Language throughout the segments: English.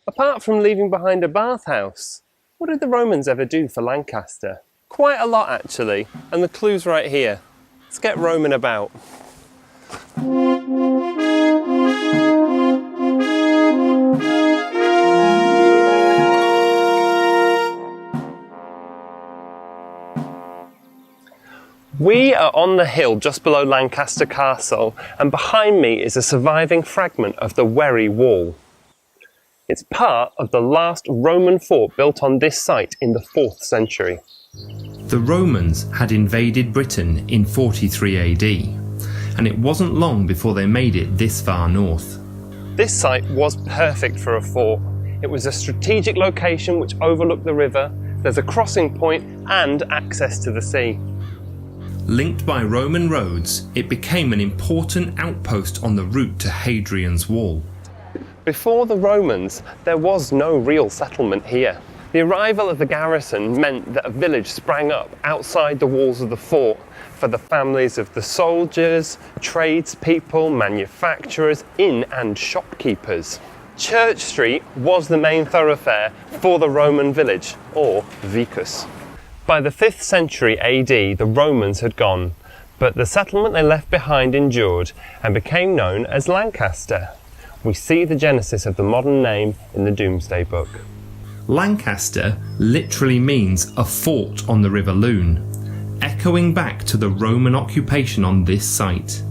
Apart from leaving behind a bathhouse, what did the Romans ever do for Lancaster? Quite a lot actually, and the clue's right here. Let's get roaming about. We are on the hill just below Lancaster Castle, and behind me is a surviving fragment of the Wherry Wall. It's part of the last Roman fort built on this site in the 4th century. The Romans had invaded Britain in 43 AD, and it wasn't long before they made it this far north. This site was perfect for a fort. It was a strategic location which overlooked the river, there's a crossing point and access to the sea. Linked by Roman roads, it became an important outpost on the route to Hadrian's Wall. Before the Romans, there was no real settlement here. The arrival of the garrison meant that a village sprang up outside the walls of the fort for the families of the soldiers, tradespeople, manufacturers, inn and shopkeepers. Church Street was the main thoroughfare for the Roman village, or vicus. By the 5th century AD, the Romans had gone, but the settlement they left behind endured and became known as Lancaster. We see the genesis of the modern name in the Domesday Book. Lancaster literally means a fort on the River Lune, echoing back to the Roman occupation on this site.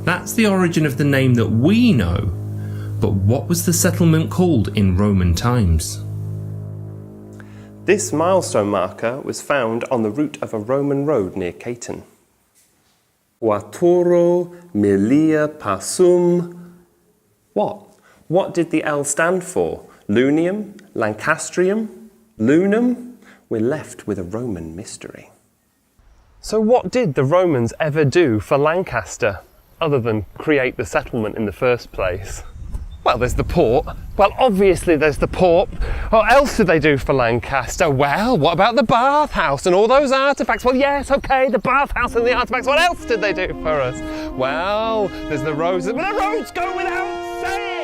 That's the origin of the name that we know, but what was the settlement called in Roman times? This milestone marker was found on the route of a Roman road near Caton. Quattro milia passum. What did the L stand for? Lunium? Lancastrium? Lunum? We're left with a Roman mystery. So what did the Romans ever do for Lancaster, other than create the settlement in the first place? Well, there's the port. Well, obviously there's the port. What else did they do for Lancaster? Well, what about the bathhouse and all those artefacts? Well, yes, okay, the bathhouse and the artefacts. What else did they do for us? Well, there's the roads. Well, the roads go without saying!